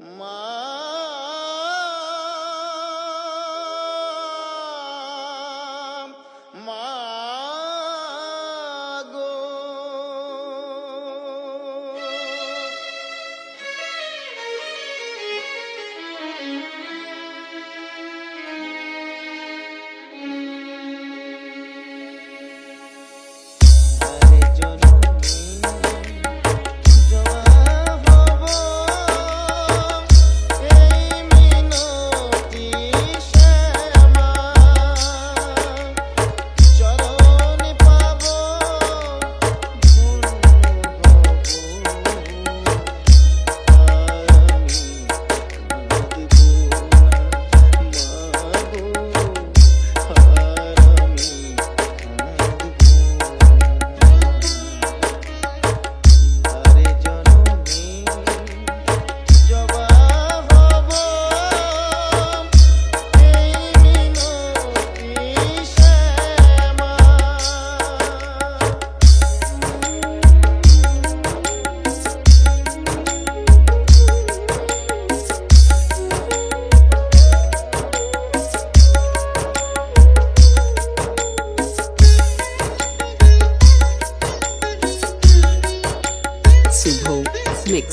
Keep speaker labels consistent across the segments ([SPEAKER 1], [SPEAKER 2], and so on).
[SPEAKER 1] মা মা গো
[SPEAKER 2] Subho Mix.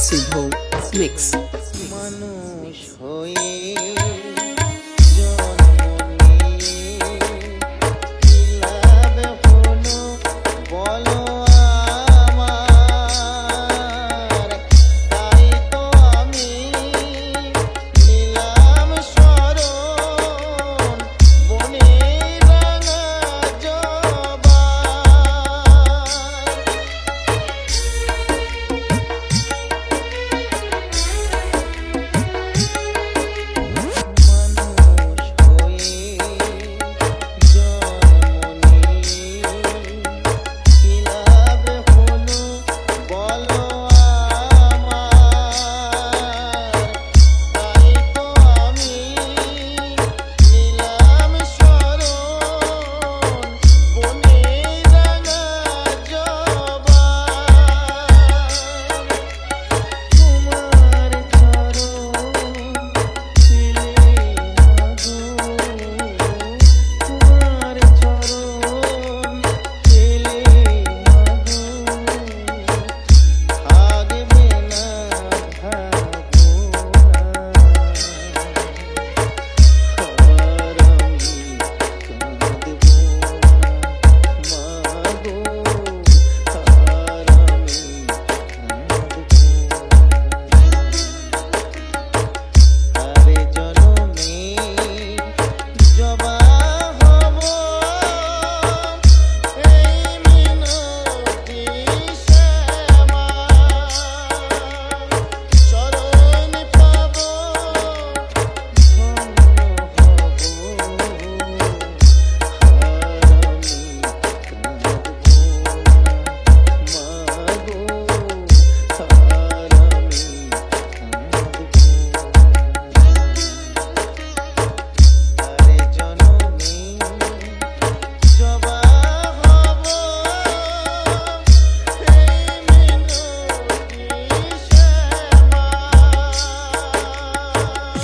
[SPEAKER 2] Subho Mix.
[SPEAKER 1] মানুষ হয়ে জন্ম নিয়ে কি লাভ হলো বলো আমার, তাই তো আমি নিলাম শরণ বনে রাঙা জবা।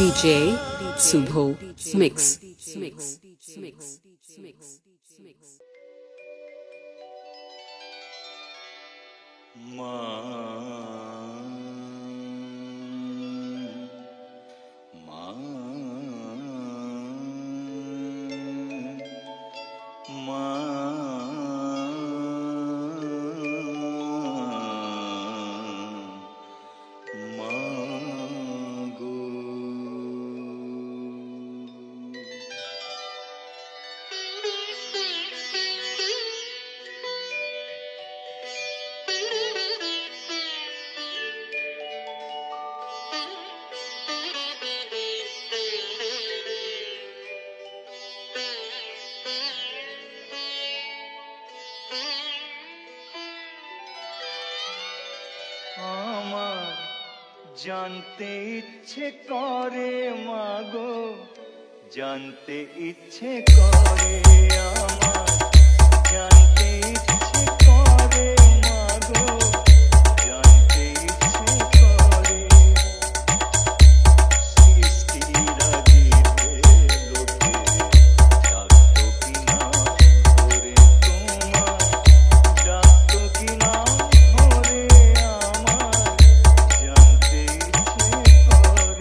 [SPEAKER 2] DJ Subho Mix.
[SPEAKER 3] মা মা মা মা গো আমার জানতে ইচ্ছে করে মাগো, জানতে ইচ্ছে করে আমার, জানতে ইচ্ছে করে মাগো, জানতে ইচ্ছে করে সৃষ্টিরাজিতে লোকে ডাকতো কি নাম ধরে তোমার, ডাকতো কি নাম ধরে আমার, জানতে ইচ্ছে করে।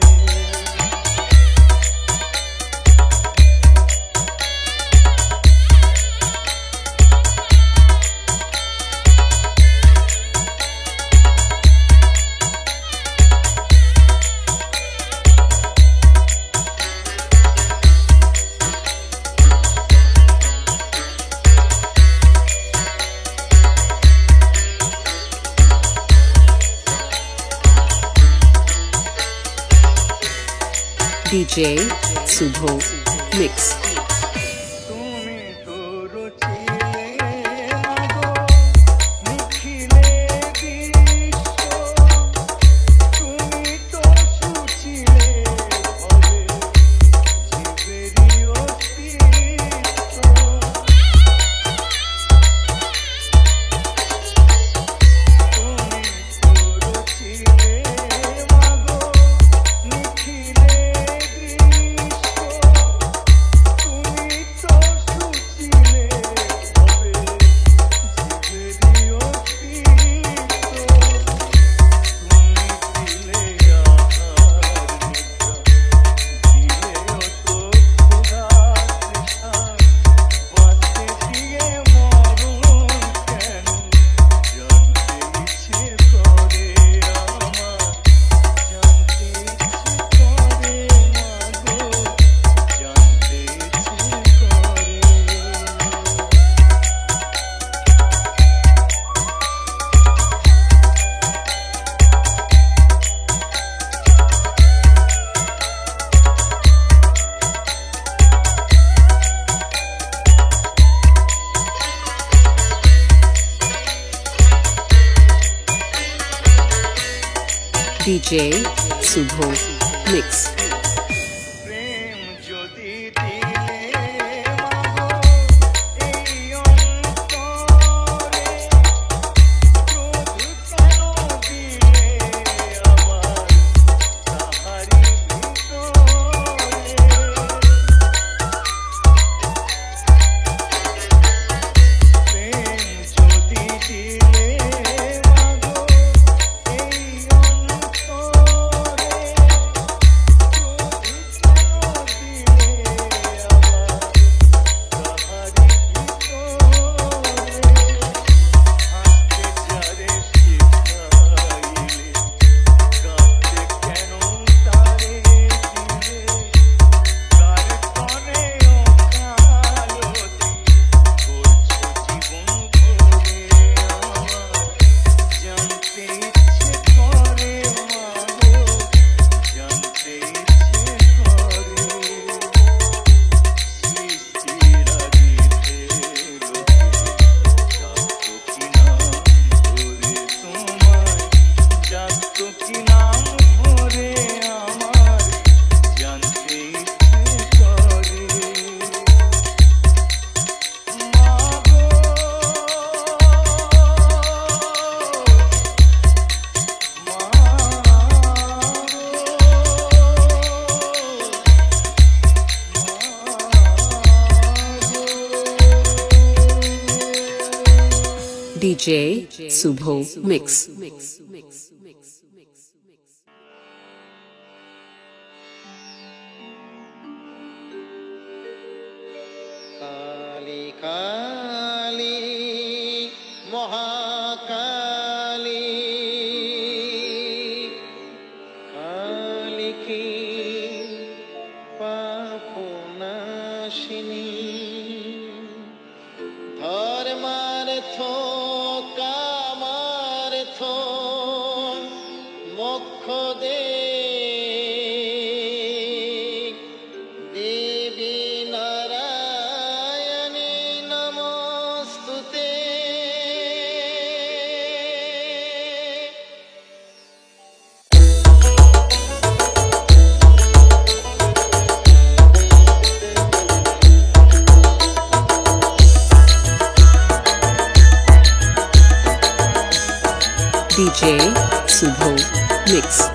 [SPEAKER 2] DJ Subho Mix.
[SPEAKER 3] তুমি তো রচিলে মাগো নিখিলে বিশ্ব, তুমি তো সুচিলে ভবে জীবেরই অস্তিত্ব, তুমি তো রচিলে মাগো নিখিলে
[SPEAKER 2] DJ Subho Mix.
[SPEAKER 3] প্রেম যদি দিলে মাগো এই অন্তরে, ক্রোধ কেন দিলে আবার তাহারি ভিতরে, প্রেম যদি দিলে মাগো এই অন্তরে,
[SPEAKER 2] DJ Subho Mix.
[SPEAKER 1] Kali Kali Mahakali Kali কি পাপনাশিনী ধর্মার্থ কামার্থ মোক্ষ দে দেবী নারায়ণী নমস্তুতে
[SPEAKER 2] DJ Subho Mix.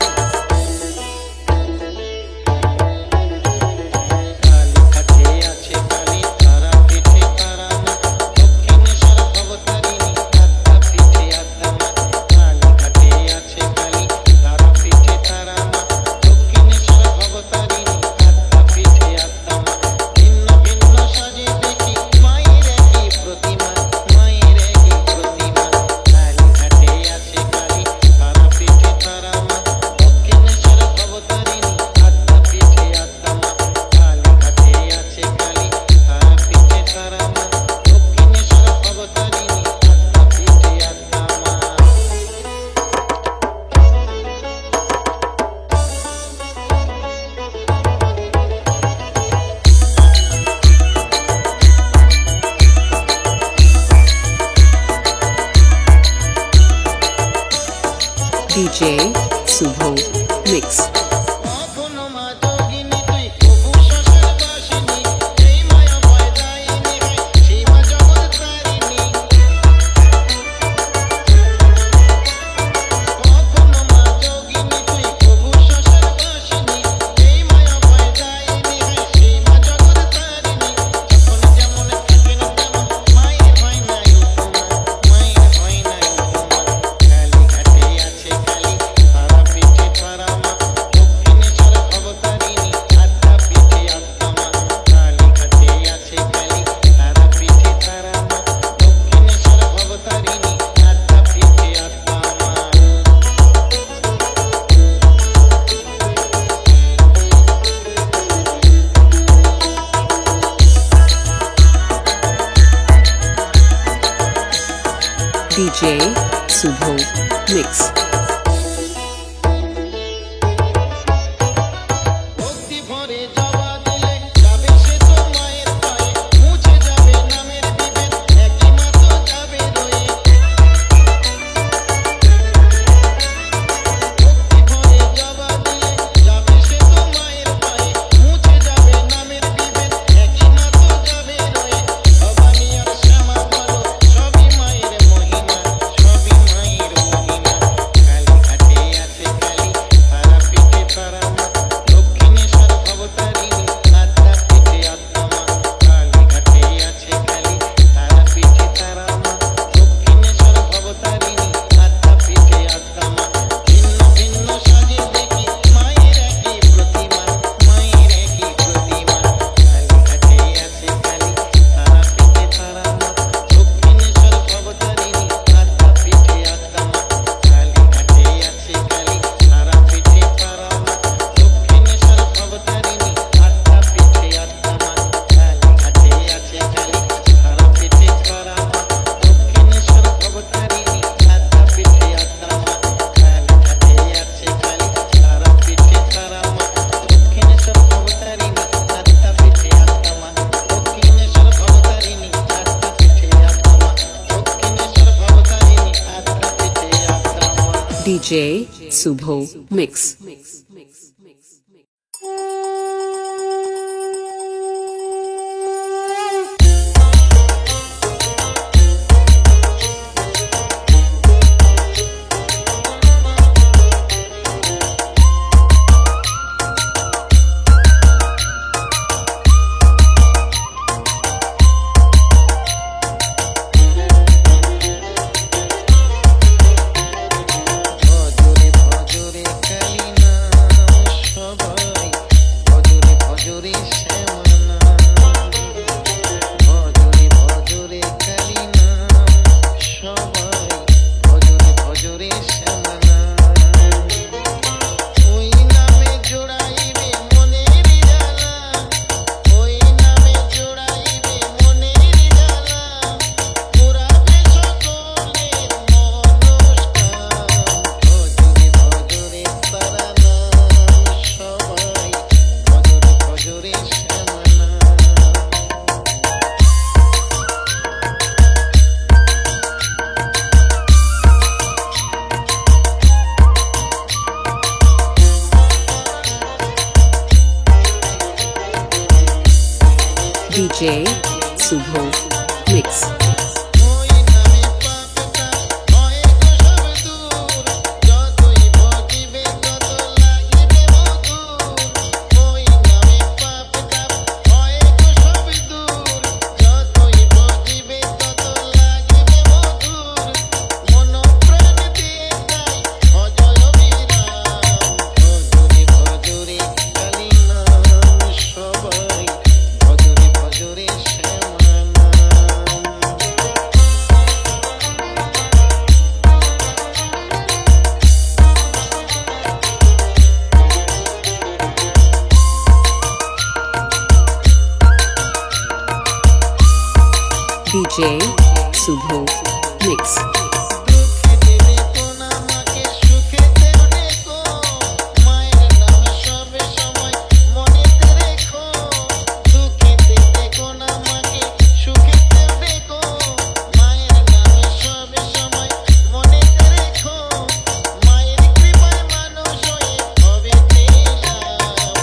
[SPEAKER 2] DJ Subho Mix.
[SPEAKER 1] কখনো মা যোগিনী তুই কবু শ্মশান বাসিনী এই মায়া ভয় দায়িনী সেই মা জগৎ তারিণী কখনো মা যোগিনী তুই কবু শ্মশান বাসিনী এই মায়া ভয় দায়িনী সেই মা জগৎ তারিণী যখন যেমন থাকে না তেমন মায়ের হয় না উপমা মায়ের হয় না উপমা কালী ঘাটে আছে কালী তারা পিঠে তারা মা দক্ষিণেশ্বর ভবতারিণী আত্মা পিঠে আত্মা মা কালী ঘাটে আছে কালী তারা পিঠে তারা মা দক্ষিণেশ্বর ভবতারিণী আত্মা পিঠে আত্মা মা
[SPEAKER 2] DJ Subho Mix.
[SPEAKER 1] ভক্তি ভরে জবা দিলে যাবে সে তো মায়ের পায়ে মুছে যাবে নামের বিভেদ একই মা তো যাবে রয়ে ভক্তি ভরে জবা দিলে যাবে সে তো মায়ের পায়ে মুছে যাবে নামের বিভেদ একই মা তো যাবে রয়ে ভবানী আর শ্যামা বলো সবই মায়ের মহিমা সবই মায়ের মহিমা কালী ঘাটে আছে কালী তারা পিঠে তারা মা দক্ষিণেশ্বর ভবতারিণী আত্মা পিঠে আত্মা মা কালী ঘাটে আছে কালী তারা পিঠে তারা মা দক্ষিণেশ্বর ভবতারিণী আত্মা পিঠে আত্মা মা ভিন্ন ভিন্ন সাজে দেখি মায়ের একই প্রতিমা মায়ের একই প্রতিমা কালী ঘাটে আছে কালী তারা পিঠে তারা মা দক্ষিণেশ্বর ভবতারিণী আত্মা পিঠে আত্মা মা কালী ঘাটে আছে কালী তারা পিঠে তারা মা দক্ষিণেশ্বর ভবতারিণী আত্মা পিঠে আত্মা মা কালী ঘাটে আছে কালী তারা পিঠে তারা মা দক্ষিণেশ্বর ভবতারিণী আত্মা পিঠে আত্মা মা কালী ঘাটে আছে কালী তারা পিঠে তারা মা দক্ষিণেশ্বর ভবতারিণী আত্মা পিঠে আত্মা মা দক্ষিণেশ্বর ভবতারিণী আত্মা পিঠে আত্মা মা দক্ষিণেশ্বর ভবতারিণী আত্মা পিঠে আত্মা মা
[SPEAKER 2] DJ Subho Mix. DJ Subho Mix.
[SPEAKER 1] ওই নামে পাপটা হয় গো সব দূর, যতই ভজিবে তত লাগিবে মধুর। ওই নামে পাপটা হয় গো সব দূর, যতই ভজিবে তত লাগিবে মধুর। মন প্রাণ দিয়ে গাই ভজয় বিরাম, ভজরে ভজরে কালী নাম সবাই, ভজরে ভজরে শ্যামা নাম।
[SPEAKER 2] DJ Subho Mix.
[SPEAKER 1] দুঃখে দেবে কোন আমাকে সুখেতে রেখো, মায়ের নাম সবে সময় মনেতে রেখো। দুঃখে দেবে কোন আমাকে সুখেতে রেখো, মায়ের নাম সবে সময় মনেতে রেখো। মায়ের কৃপায় মানুষ হয়ে হবে লাভ,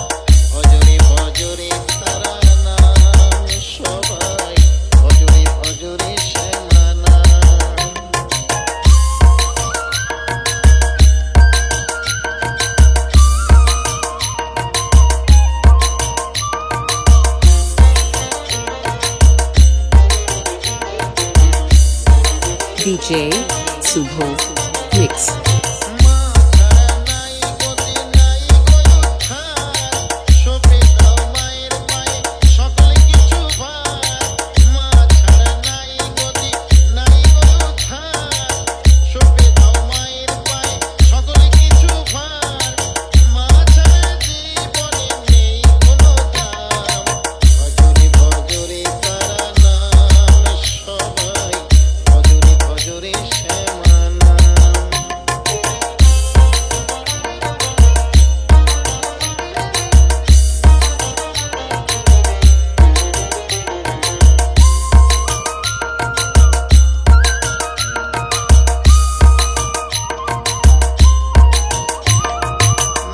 [SPEAKER 1] ভজরে ভজরে তারা নাম সবাই, ভজরে ভজরে শ্যামা নাম।
[SPEAKER 2] DJ Subho Mix.
[SPEAKER 1] মা ছাড়া নাই গতি নাই গো উদ্ধার, সঁপে দাও মায়ের পায়ে সকল কিছু ভার। মা ছাড়া নাই গতি নাই গো উদ্ধার, সঁপে দাও মায়ের পায়ে সকল কিছু ভার। মা ছাড়া জীবনে নেই কোনো দাম, ভজরে ভজরে তারা নাম সবাই, ভজরে ভজরে শ্যামা নাম।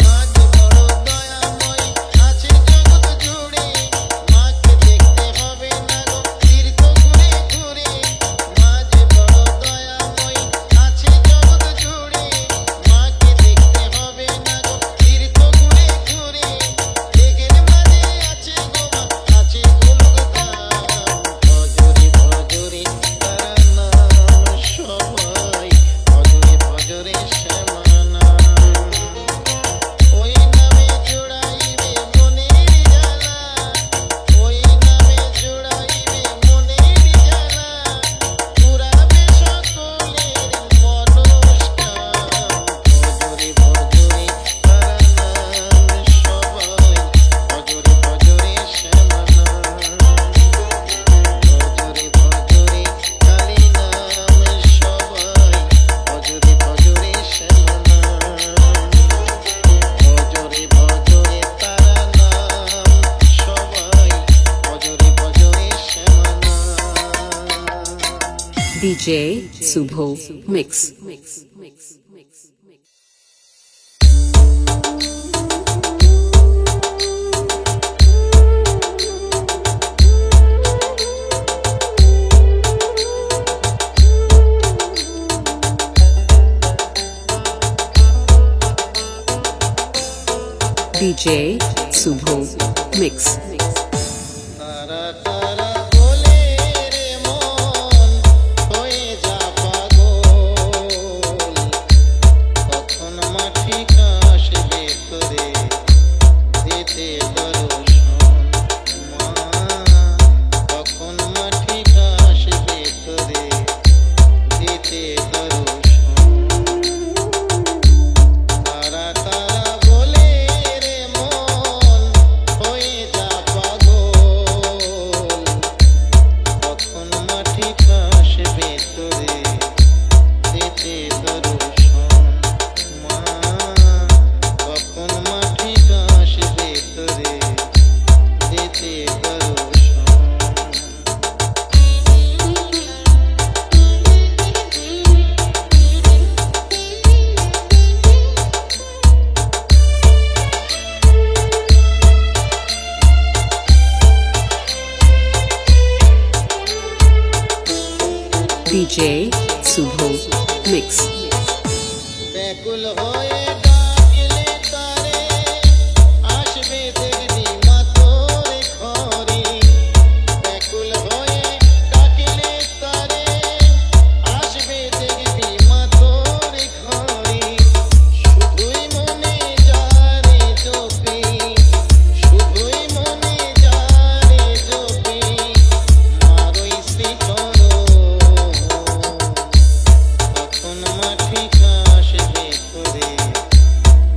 [SPEAKER 1] মাঝে বড় দয়াময় আছে জগৎ জুড়ে, মাকে দেখতে হবে না গো তীর্থ ঘুরে ঘুরে। মাঝে বড় দয়াময় আছে জগৎ জুড়ে, মাকে দেখতে হবে না গো তীর্থ ঘুরে ঘুরে। দেখের মাঝে আছে গো মা, আছে গোলকধাম, ভজরে ভজরে তারা নাম সবাই, ভজরে ভজরে শ্যামা নাম। ওই নামে জোড়াইবে মনের জ্বালা, ওই নামে জোড়াইবে মনের জ্বালা, পুরাবে সকলের মনস্কাম, ভজরে ভজরে তারা নাম সবাই, ভজরে ভজরে শ্যামা নাম। ভজরে ভজরে কালী নাম সবাই, ভজরে ভজরে শ্যামা নাম। ভজরে ভজরে তারা নাম সবাই, ভজরে ভজরে শ্যামা নাম।
[SPEAKER 2] DJ Subho Mix. DJ Subho Mix.
[SPEAKER 1] তারা তারা বলে রে মন হয়ে যা পাগল, তখন মাটি কাশবে তোরে দিতে দর্শন। মা তখন মাটি কাশবে তোরে দিতে দর্শন। তারা তারা বলে রে মন হয়ে যা
[SPEAKER 2] DJ Subho Mix.
[SPEAKER 1] ব্যাকুল হয়ে ডাকলে তারে আসবে দেখবি মা তোর ঘরে। ব্যাকুল হয়ে ডাকলে তারে আসবে দেখবি মা তোর ঘরে। শুধুই মনে যারে জপি, শুধুই মনে যারে জপি মারই শ্রীচরণ। তখন মাঠে ঘাস ভেতরে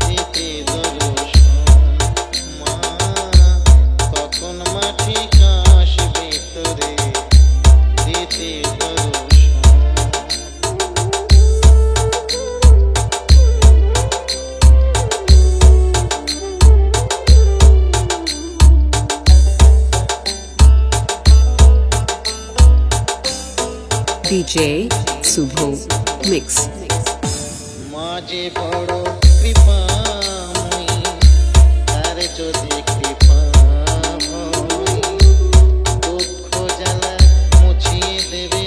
[SPEAKER 1] দিতে দর্শন মা, তখন মাঠে ঘাস ভেতরে দিতে দর্শন।
[SPEAKER 2] DJ Subho Mix.
[SPEAKER 1] মাঝে বড় কৃপাময়ী, তার যদি কৃপা হয় দুঃখ জ্বালা মুছিয়ে দেবে,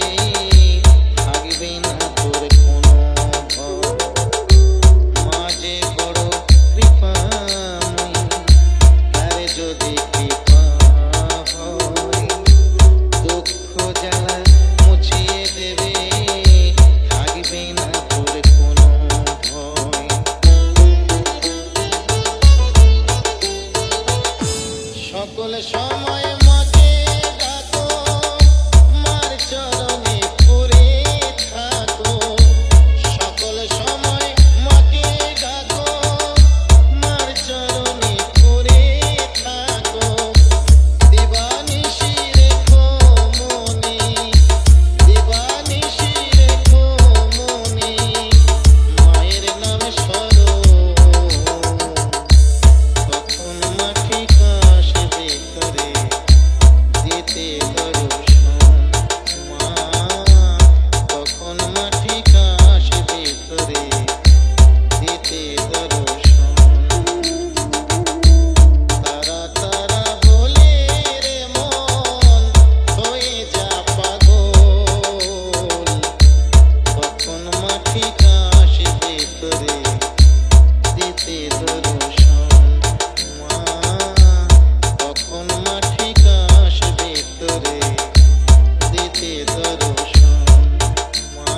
[SPEAKER 1] থাকবে না তোর কোনো ভয়। মাঝে বড় কৃপাময়ী, তার যদি কৃপা হয় দুঃখ জ্বালা মুছিয়ে দেবে, থাকবে না তোর কোনো ভয়। সকল সময় মাকে ডাকো, মার চরণে পড়ে থাকো। সকল সময় মাকে ডাকো, মার চরণে পড়ে থাকো। দিবানিশি রেখো মনে, দিবানিশি রেখো মনে মায়ের নাম স্মরণ। তখন মাঠে ঘাস ভেতরে দিতে দর্শন মা, তখন মাঠে ঘাস ভেতরে দিতে দর্শন। তারা তারা বলে রে মন হয়ে যা পাগল, তখন মাঠে ঘাস ভেতরে দিতে দর্শন মা, তখন মাঠে ঘাস ভেতরে দিতে দর্শন মা,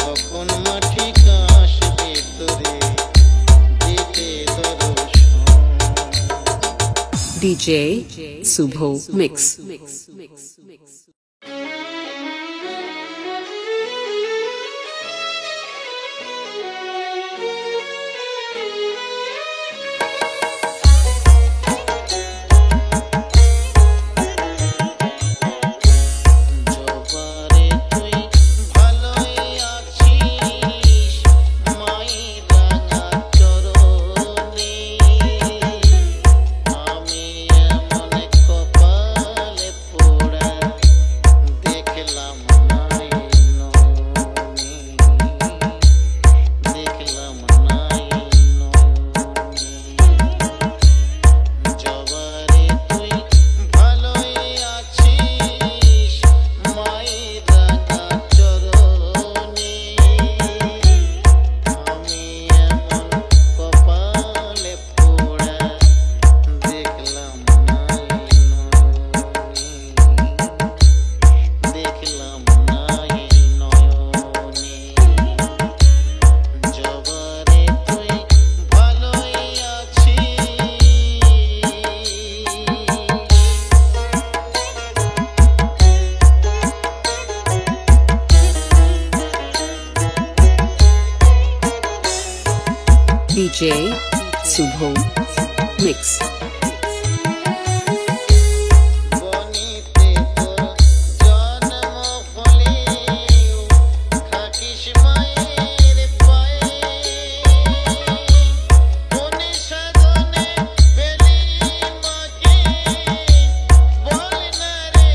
[SPEAKER 1] তখন মাঠে ঘাস ভেতরে দিতে দর্শন।
[SPEAKER 2] DJ Subho Mix.
[SPEAKER 1] জবারে তুই ভালোই আছিস মায়ের রাঙা চরণে, আমি এমন কপালে পোড়া দেখলাম নাই নয়নে, দেখলাম নাই নয়নে। জবারে তুই ভালোই আছিস মায়ের রাঙা চরণে, আমি এমন কপালে পোড়া দেখলাম নাই নয়নে, দেখলাম নাই নয়নে। জবারে তুই ভালোই আছিস।
[SPEAKER 2] DJ Subho Mix.
[SPEAKER 1] বনিতে তোর জন্ম হলেও থাকিস মায়ের পায়ে, কোনে সাধনে পেলি মাকে বল না রে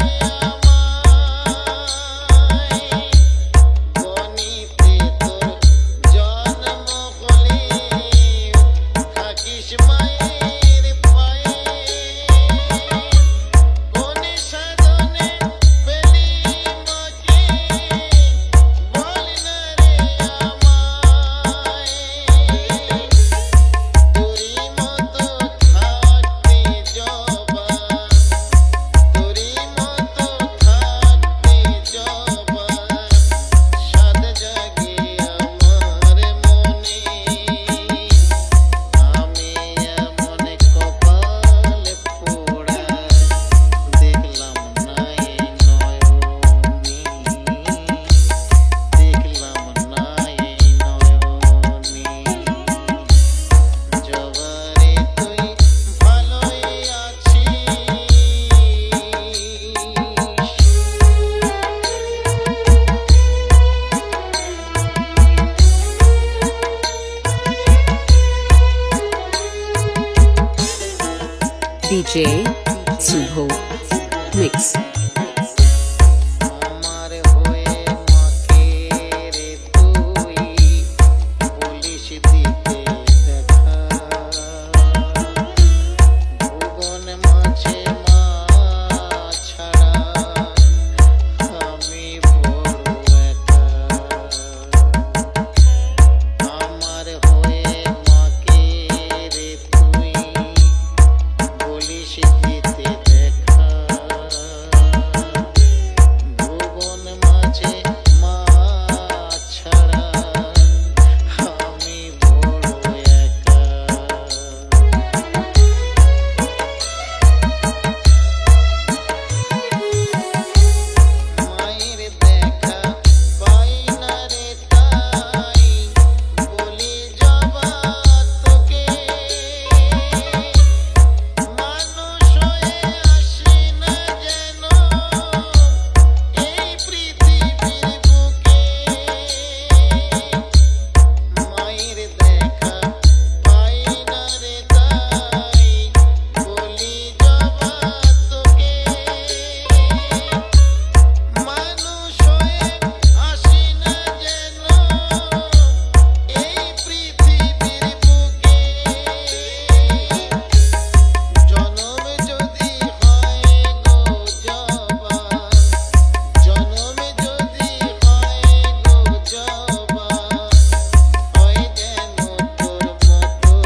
[SPEAKER 1] আমায়। বনিতে তোর জন্ম হলেও থাকিস মায়ের
[SPEAKER 2] DJ Subho Mix.
[SPEAKER 1] আমার হয়ে মাকে রে তুই বলিস দিতে দেখা ভুবন মাঝে মা ছাড়া আমি বড় একা আমার হয়ে মাকে রে তুই বলিস দিতে দেখা ভুবন মাঝে মা ছাড়া আমি বড় একা মায়ের দেখা পাই না রে তাই বলি জবা তোকে মানুষ হয়ে আসি না যেন এই পৃথিবীর বুকে মায়ের দেখা পাই না রে তাই বলি জবা তোকে মানুষ হয়ে আসি না যেন এই পৃথিবীর বুকে জনম যদি হয় গো জবা জনম যদি হয় গো জবা হয় যেন তোর মতো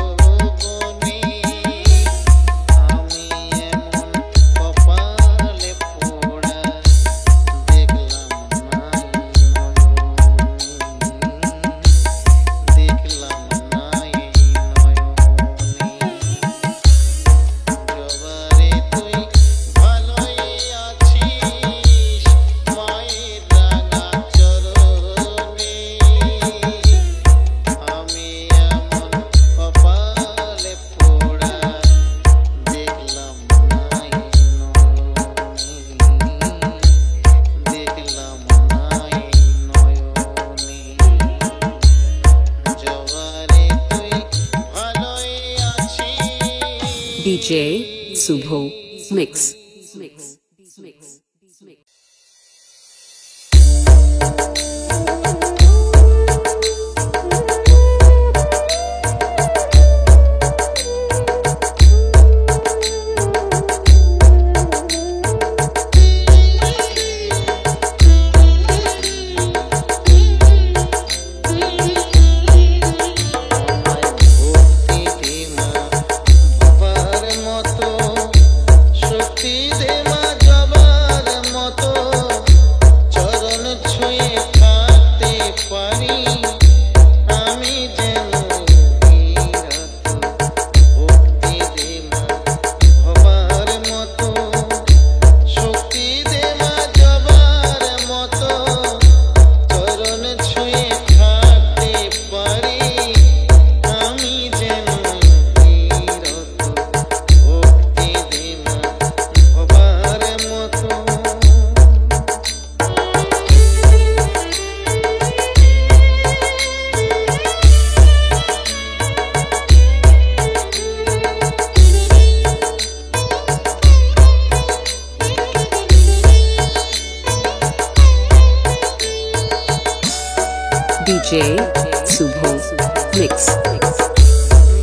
[SPEAKER 1] বনি আমি এমন কপালে পোড়া দেখলাম নাই নয়নে দেখলাম নাই নয়নে জবারে তুই ভালোই আছিস মায়ের রাঙা চরণে আমি এমন কপালে পোড়া দেখলাম নাই নয়নে দেখলাম নাই নয়নে জবারে তুই ভালোই আছিস
[SPEAKER 2] DJ Subho Mix.
[SPEAKER 1] ভক্তি মা বাবার মতো শক্তি দে মা জবার মতো চরণ ছুঁয়ে থাকতে পারি আমি যেন বিরত ভক্তি দে মা বাবার মতো শক্তি দে মা জবার মতো চরণ ছুঁয়ে থাকতে পারি আমি যেন বিরত ভক্তি দে মা ভবার মতো
[SPEAKER 2] DJ Subho Mix.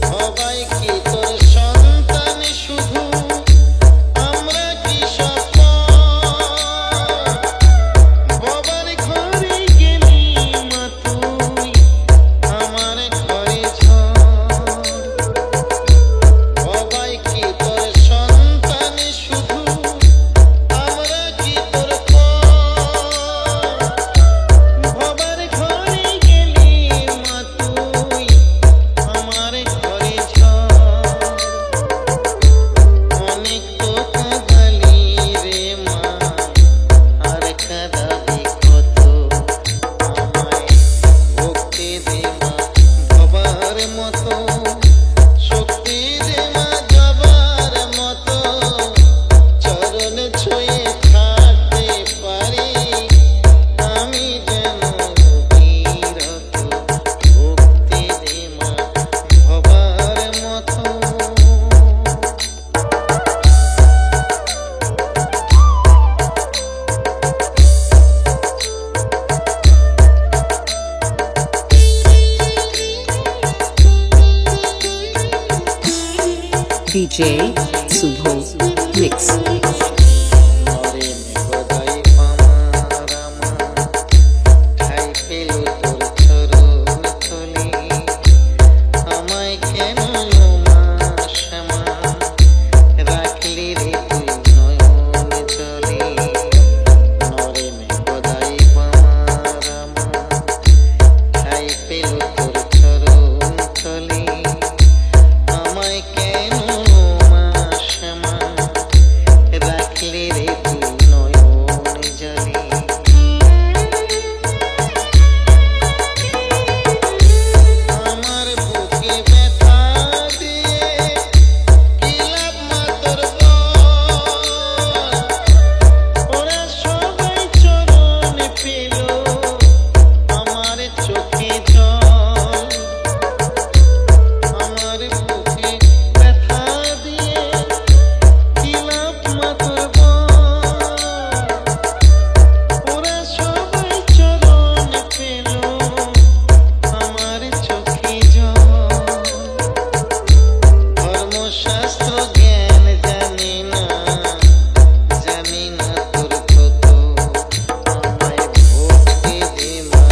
[SPEAKER 1] সবাই কি তোর সন্তান শুধু আমরা কি স্বপ্ন বাবার ঘরে গেলি মা তুই আমার ঘরে ঝড় সবাই কি তোর সন্তান শুধু আমরা কি তোর পর বাবার ঘরে গেলি মা তুই
[SPEAKER 2] DJ Subho Mix.
[SPEAKER 1] নরে মেঘদাই আমার আমার ঠাই পেল তোর চরণ তলে আমায় কেন মা শ্যামা রাখলি রে তুই নয়ন জলে নরে মেঘদাই আমার আমার ঠাই পেল তোর চরণ তলে আমায় কেন মা শ্যামা রাখলি রে তুই নয়ন জলে আমার বুকে ব্যথা দিয়ে কি লাভ মা তোর ওরা সবাই চরণ পেল আমার চোখে জল আমার বুকে ব্যথা দিয়ে কি লাভ মা তোর ওরা সবাই চরণ পেল আমার চোখে জল ধর্মশাস্ত্র জ্ঞান জানি না তোর কত আমায় ভক্তি দে মা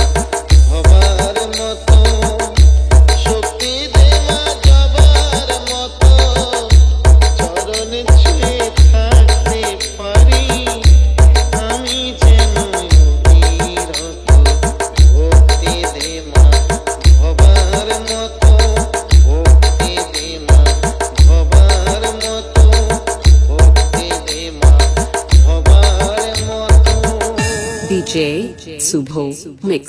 [SPEAKER 1] হবার মতো শক্তি দে মা যাবার মতো চরণ ছুঁয়ে থাকতে পারি আমি যেন বিরত ভক্তি দে মা হবার মতো ভক্তি দে মা হবার মতো ভক্তি দে মা হবার মতো
[SPEAKER 2] DJ Subho Mix.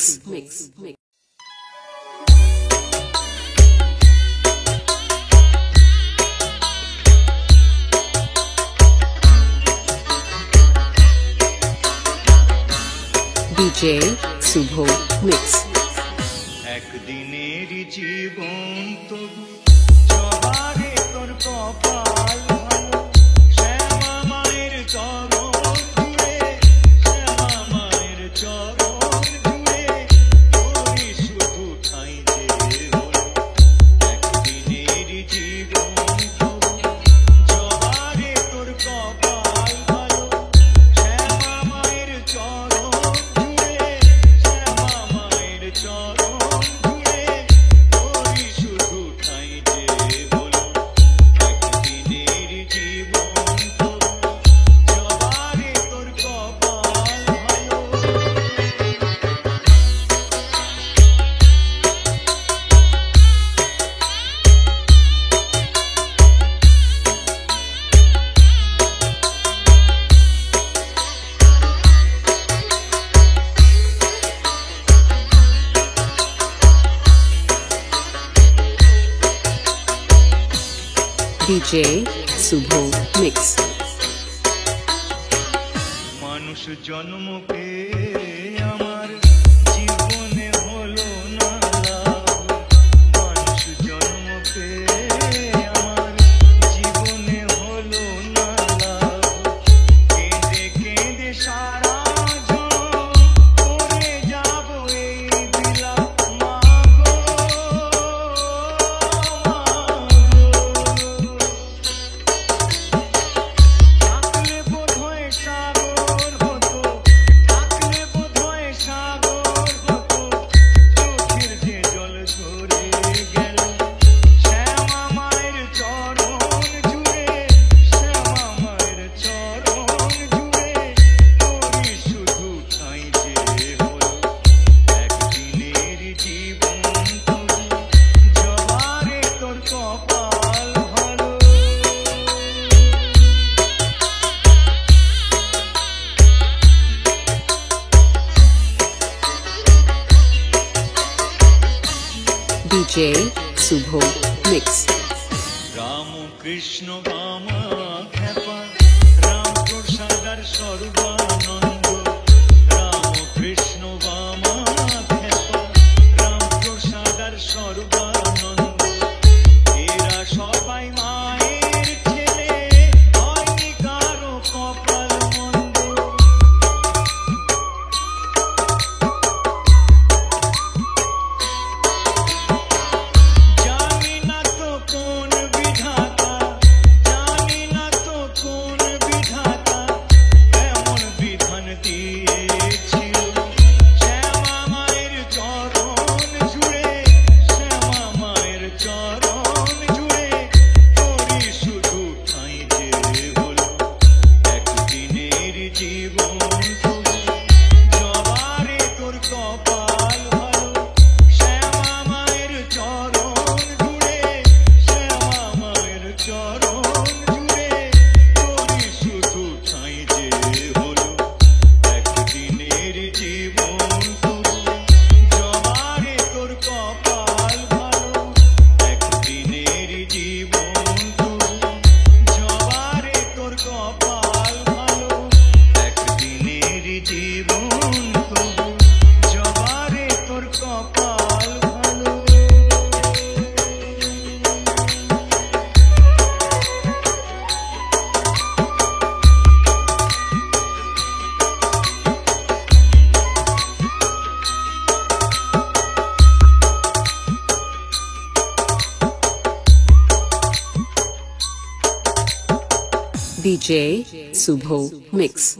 [SPEAKER 2] DJ Subho Mix.
[SPEAKER 3] একদিনের জীবন তবু সবারে তোর কপাল ভালো শ্যামা মায়ের চরণ জুড়ে শ্যামা মায়ের চরণ জুড়ে তোরই শুধু ঠাঁই যে হলো একদিনের জীবন তবু সবারে তোর কপাল ভালো শ্যামা মায়ের চরণ জুড়ে শ্যামা মায়ের চরণ জুড়ে তোরই শুধু ঠাঁই যে হলো একদিনের জীবন তবু সবারে তোর কপাল ভালো
[SPEAKER 2] DJ Subho Mix.
[SPEAKER 3] মানুষ জন্ম পেয়ে আমার জীবনে হলো না লাভ মানুষ জন্ম পেয়ে আমার জীবনে হলো না লাভ কেঁদে কেঁদে সারা জীবন করে যাব এই বিলাপ মাগো থাকলে বোধহয় সাগর হতো থাকলে বোধহয় সাগর হতো চোখের যে জল ঝরে গেল শ্যামা মায়ের চরণ জুড়ে শ্যামা মায়ের চরণ জুড়ে তোরই শুধু ঠাঁই যে হলো একদিনের জীবন তবু জবারে তোর কপাল ভালো
[SPEAKER 2] DJ Subho Mix.
[SPEAKER 3] Ram Krishna বামা খেপা রাম প্রসাদার সর্বানন্দ রাম কৃষ্ণ বামা খেপা রাম প্রসাদার সর্বানন্দ এরা সবাই মায়ের ছেলে হয়নি কারো কপাল মন্দ জানি না তো কোন বিধাতা
[SPEAKER 2] DJ Subho Mix.